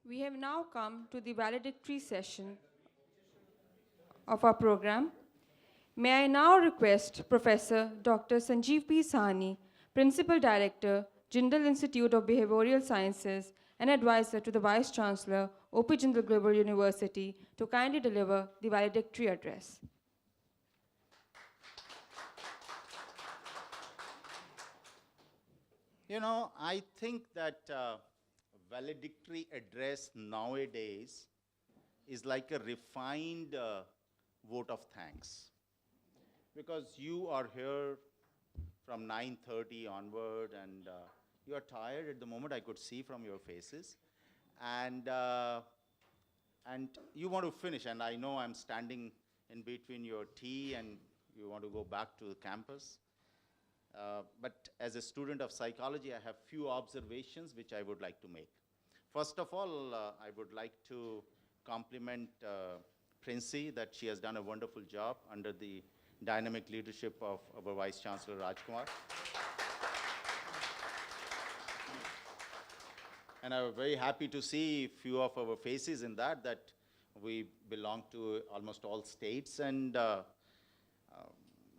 We have now come to the valedictory session of our program. May I now request Professor Dr. Sanjeev P. Sahni, Principal Director, Jindal Institute of Behavioral Sciences and Advisor to the Vice Chancellor, OP Jindal Global University, to kindly deliver the valedictory address. You know, I think that valedictory address nowadays is like a refined vote of thanks. Because you are here from 9:30 onward and you are tired at the moment, I could see from your faces. And, uh, and you want to finish, and I know I'm standing in between your tea and you want to go back to the campus. But as a student of psychology, I have few observations which I would like to make. First of all, I would like to compliment Princey that she has done a wonderful job under the dynamic leadership of our Vice Chancellor Rajkumar. And I'm very happy to see few of our faces in that we belong to almost all states, and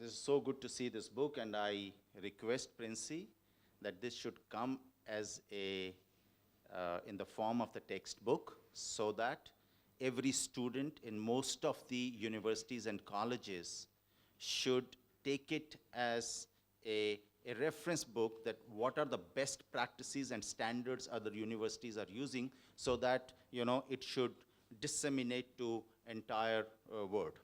this is so good to see this book, and I request Princey that this should come as a, in the form of the textbook, so that every student in most of the universities and colleges should take it as a reference book, that what are the best practices and standards other universities are using, so that, you know, it should disseminate to entire world.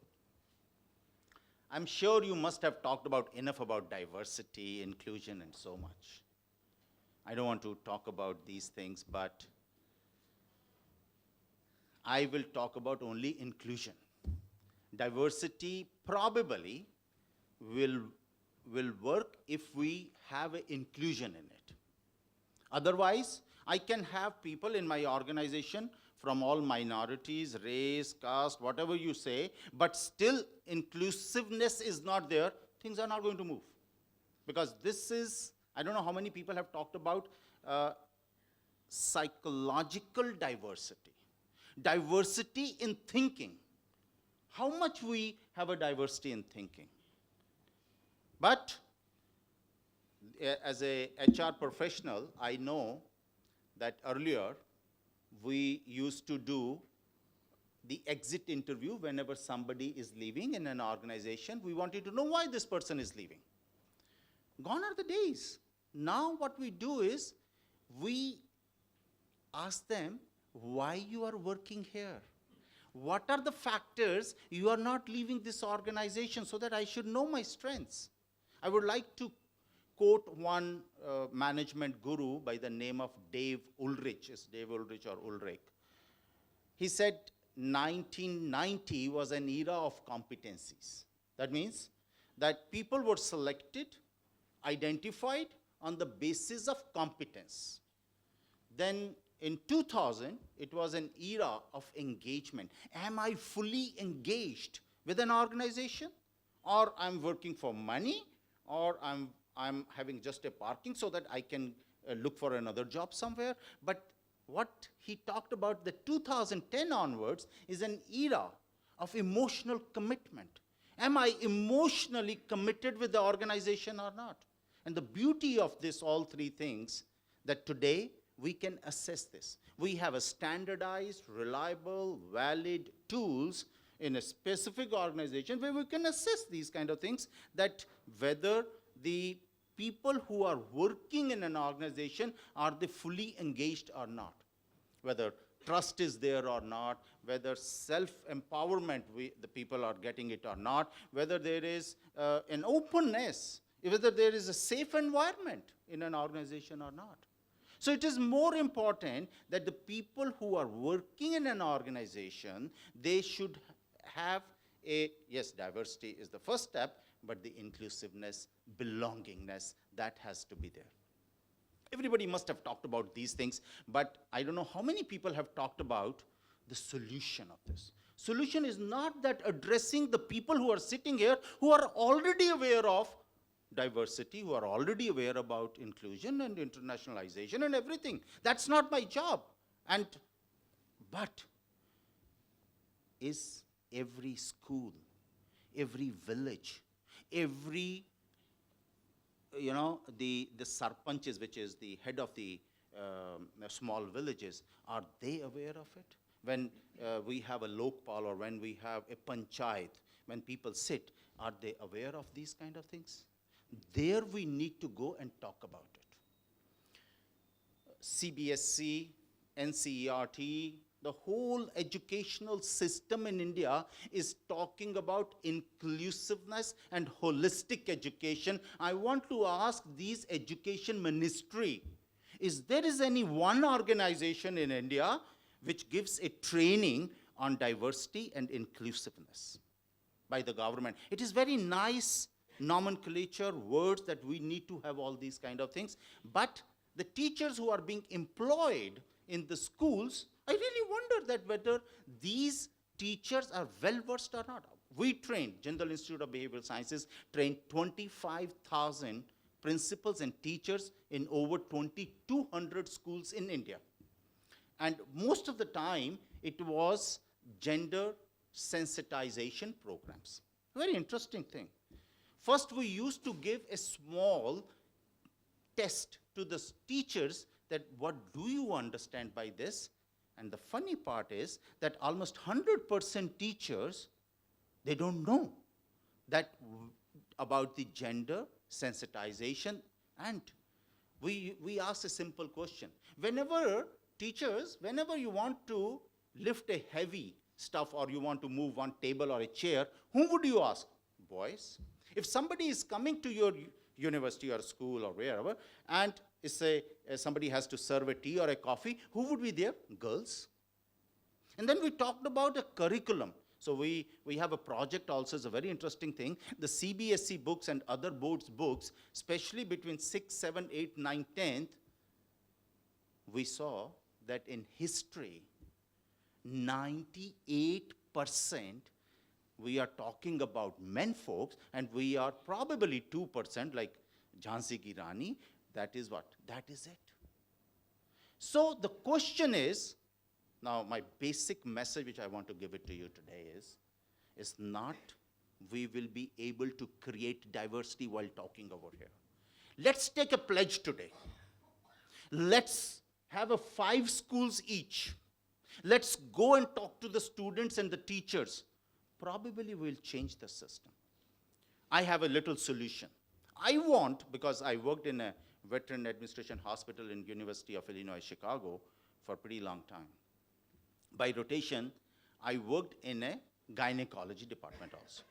I'm sure you must have talked about enough about diversity, inclusion, and so much. I don't want to talk about these things, but I will talk about only inclusion. Diversity probably will work if we have an inclusion in it. Otherwise, I can have people in my organization from all minorities, race, caste, whatever you say, but still inclusiveness is not there, things are not going to move. Because this is, I don't know how many people have talked about psychological diversity. Diversity in thinking. How much we have a diversity in thinking. But as a HR professional, I know that earlier we used to do the exit interview whenever somebody is leaving in an organization. We wanted to know why this person is leaving. Gone are the days. Now what we do is we ask them, why you are working here? What are the factors you are not leaving this organization, so that I should know my strengths? I would like to quote one management guru by the name of Dave Ulrich. Is Dave Ulrich or Ulrich? He said 1990 was an era of competencies. That means that people were selected, identified on the basis of competence. Then in 2000, it was an era of engagement. Am I fully engaged with an organization? Or I'm working for money? Or I'm having just a parking so that I can look for another job somewhere? But what he talked about, the 2010 onwards, is an era of emotional commitment. Am I emotionally committed with the organization or not? And the beauty of this, all three things, that today we can assess this. We have a standardized, reliable, valid tools in a specific organization where we can assess these kind of things, that whether the people who are working in an organization, are they fully engaged or not? Whether trust is there or not, whether self-empowerment, the people are getting it or not, whether there is an openness, whether there is a safe environment in an organization or not. So it is more important that the people who are working in an organization, they should have a, yes, diversity is the first step, but the inclusiveness, belongingness, that has to be there. Everybody must have talked about these things, but I don't know how many people have talked about the solution of this. Solution is not that addressing the people who are sitting here, who are already aware of diversity, who are already aware about inclusion and internationalization and everything. That's not my job. And But is every school, every village, every, the sarpanches, which is the head of the small villages, are they aware of it? When we have a lokpal or when we have a panchayat, when people sit, are they aware of these kind of things? There we need to go and talk about it. CBSC, NCERT, the whole educational system in India is talking about inclusiveness and holistic education. I want to ask these education ministry, is there any one organization in India which gives a training on diversity and inclusiveness by the government? It is very nice nomenclature, words that we need to have all these kind of things, but the teachers who are being employed in the schools, I really wonder that whether these teachers are well versed or not. We trained, Jindal Institute of Behavioral Sciences trained 25,000 principals and teachers in over 2,200 schools in India. And most of the time, it was gender sensitization programs. Very interesting thing. First, we used to give a small test to the teachers that what do you understand by this? And the funny part is that almost 100% teachers, they don't know that about the gender sensitization. And we ask a simple question. Whenever teachers, whenever you want to lift a heavy stuff or you want to move one table or a chair, whom would you ask? Boys. If somebody is coming to your university or school or wherever, and somebody has to serve a tea or a coffee, who would be there? Girls. And then we talked about a curriculum. So we have a project also, it's a very interesting thing. The CBSE books and other boards' books, especially between 6, 7, 8, 9, 10th, we saw that in history, 98% we are talking about men folks, and we are probably 2% like Jhansi Ki Rani. That is what? That is it. So the question is, now my basic message which I want to give it to you today is not we will be able to create diversity while talking over here. Let's take a pledge today. Let's have 5 schools each. Let's go and talk to the students and the teachers. Probably we'll change the system. I have a little solution. I want, because I worked in a veteran administration hospital in University of Illinois, Chicago for a pretty long time. By rotation, I worked in a gynecology department also.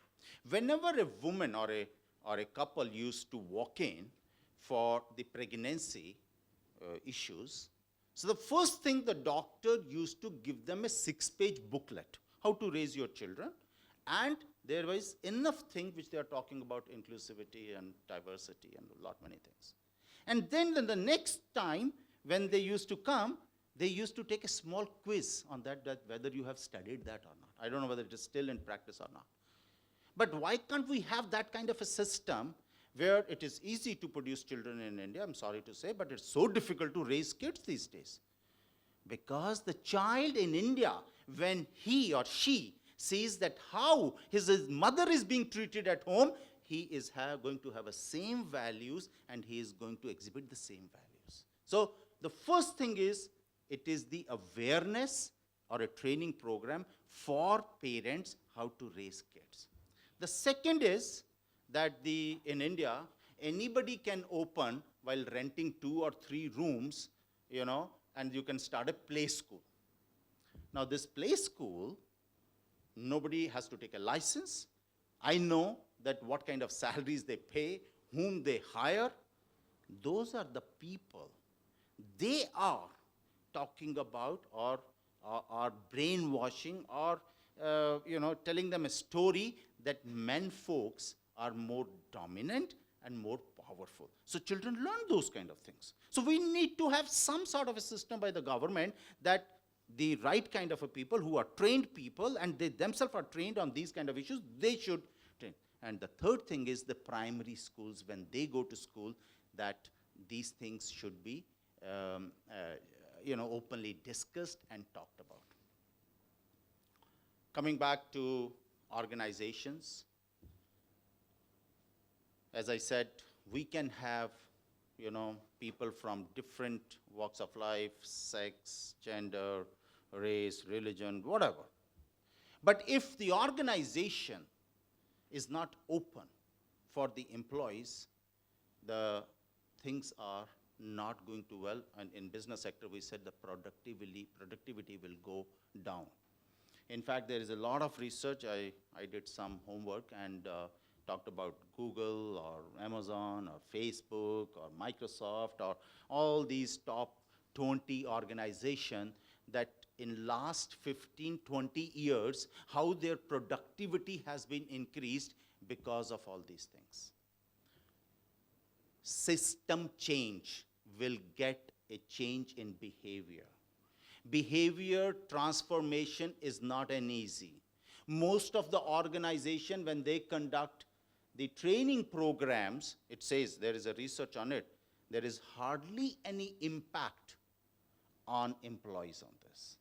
Whenever a woman or a couple used to walk in for the pregnancy issues, so the first thing the doctor used to give them a 6-page booklet, how to raise your children, and there was enough things which they are talking about inclusivity and diversity and a lot many things. And then the next time when they used to come, they used to take a small quiz on that whether you have studied that or not. I don't know whether it is still in practice or not. But why can't we have that kind of a system where it is easy to produce children in India, I'm sorry to say, but it's so difficult to raise kids these days. Because the child in India, when he or she sees that how his mother is being treated at home, he is going to have the same values and he is going to exhibit the same values. So the first thing is, it is the awareness or a training program for parents how to raise kids. The second is that in India, anybody can open while renting 2 or 3 rooms, and you can start a play school. Now this play school, nobody has to take a license. I know that what kind of salaries they pay, whom they hire. Those are the people. They are talking about or brainwashing or telling them a story that men folks are more dominant and more powerful. So children learn those kind of things. So we need to have some sort of a system by the government that the right kind of a people who are trained people and they themselves are trained on these kind of issues, they should train. And the third thing is the primary schools, when they go to school, that these things should be openly discussed and talked about. Coming back to organizations, as I said, we can have, people from different walks of life, sex, gender, race, religion, whatever. But if the organization is not open for the employees, the things are not going to well. And in business sector, we said the productivity will go down. In fact, there is a lot of research. I did some homework and talked about Google or Amazon or Facebook or Microsoft or all these top 20 organizations that in last 15, 20 years, how their productivity has been increased because of all these things. System change will get a change in behavior. Behavior transformation is not an easy. Most of the organization, when they conduct the training programs, it says, there is a research on it, there is hardly any impact on employees on this.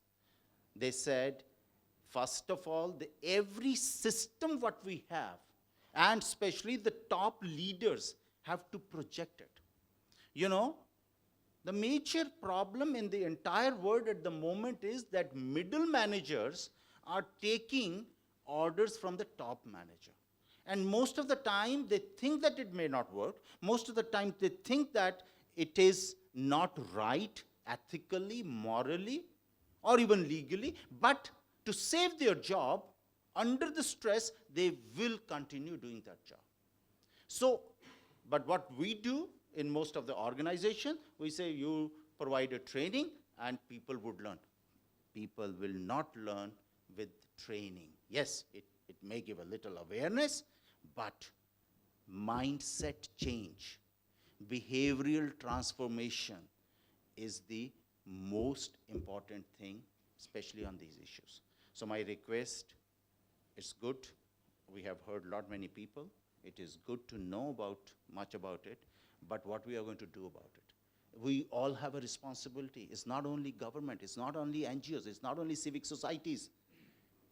They said, first of all, every system what we have, and especially the top leaders, have to project it. The major problem in the entire world at the moment is that middle managers are taking orders from the top manager. And most of the time, they think that it may not work. Most of the time, they think that it is not right, ethically, morally, or even legally. But to save their job, under the stress, they will continue doing that job. So, but what we do in most of the organization, we say you provide a training and people would learn. People will not learn with training. Yes, it may give a little awareness, but mindset change, behavioral transformation is the most important thing, especially on these issues. So my request, it's good. We have heard many people. It is good to know much about it, but what we are going to do about it. We all have a responsibility. It's not only government, it's not only NGOs, it's not only civic societies.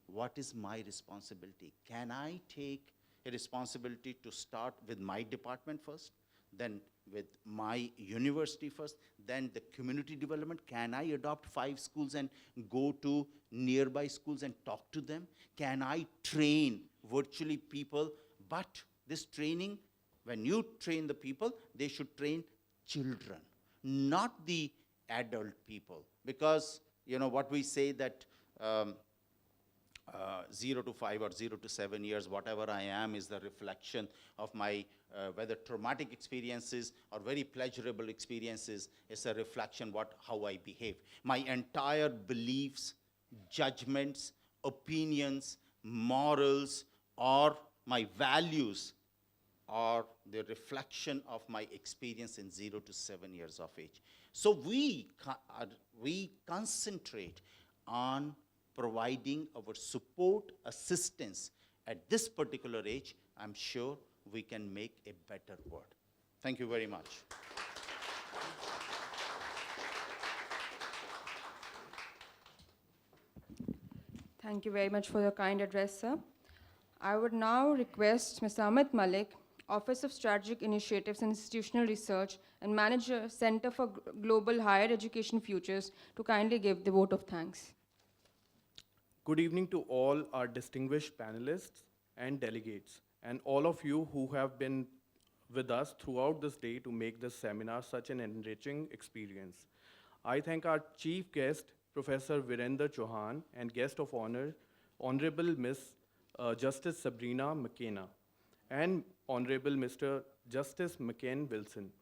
What is my responsibility? Can I take a responsibility to start with my department first, then with my university first, then the community development? Can I adopt 5 schools and go to nearby schools and talk to them? Can I train virtually people? But this training, when you train the people, they should train children, not the adult people. Because, what we say that 0 to 5 or 0 to 7 years, whatever I am, is the reflection of my, whether traumatic experiences or very pleasurable experiences, is a reflection how I behave. My entire beliefs, judgments, opinions, morals, or my values are the reflection of my experience in 0 to 7 years of age. So we concentrate on providing our support, assistance at this particular age. I'm sure we can make a better world. Thank you very much. Thank you very much for your kind address, sir. I would now request Mr. Amit Malik, Office of Strategic Initiatives and Institutional Research and Manager, Center for Global Higher Education Futures, to kindly give the vote of thanks. Good evening to all our distinguished panelists and delegates, and all of you who have been with us throughout this day to make this seminar such an enriching experience. I thank our chief guest, Professor Virender Chauhan, and guest of honor, Honorable Ms. Justice Sabrina McKenna, and Honorable Mr. Justice McCain Wilson,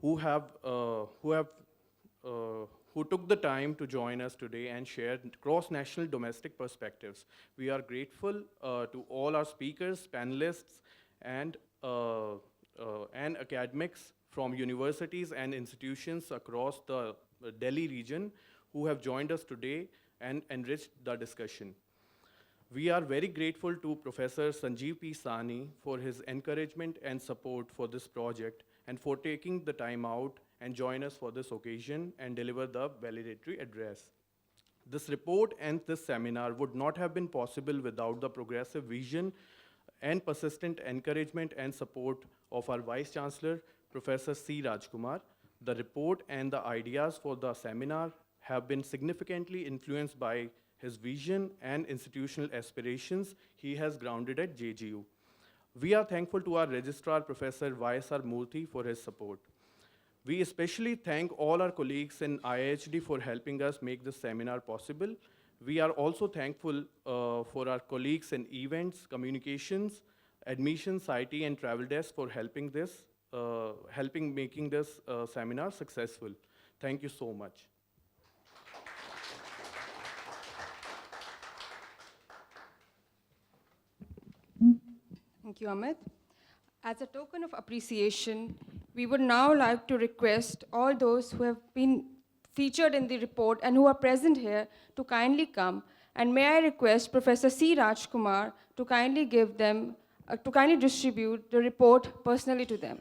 who took the time to join us today and share cross-national domestic perspectives. We are grateful to all our speakers, panelists, and academics from universities and institutions across the Delhi region who have joined us today and enriched the discussion. We are very grateful to Professor Sanjeev P. Sahni for his encouragement and support for this project and for taking the time out and join us for this occasion and deliver the valedictory address. This report and this seminar would not have been possible without the progressive vision and persistent encouragement and support of our Vice Chancellor, Professor C. Rajkumar. The report and the ideas for the seminar have been significantly influenced by his vision and institutional aspirations he has grounded at JGU. We are thankful to our Registrar, Professor Y.S.R. Murthy, for his support. We especially thank all our colleagues in IIHD for helping us make this seminar possible. We are also thankful for our colleagues in events, communications, admissions, IT, and travel desk for helping making this seminar successful. Thank you so much. Thank you, Amit. As a token of appreciation, we would now like to request all those who have been featured in the report and who are present here to kindly come. And may I request Professor C. Rajkumar to kindly distribute the report personally to them.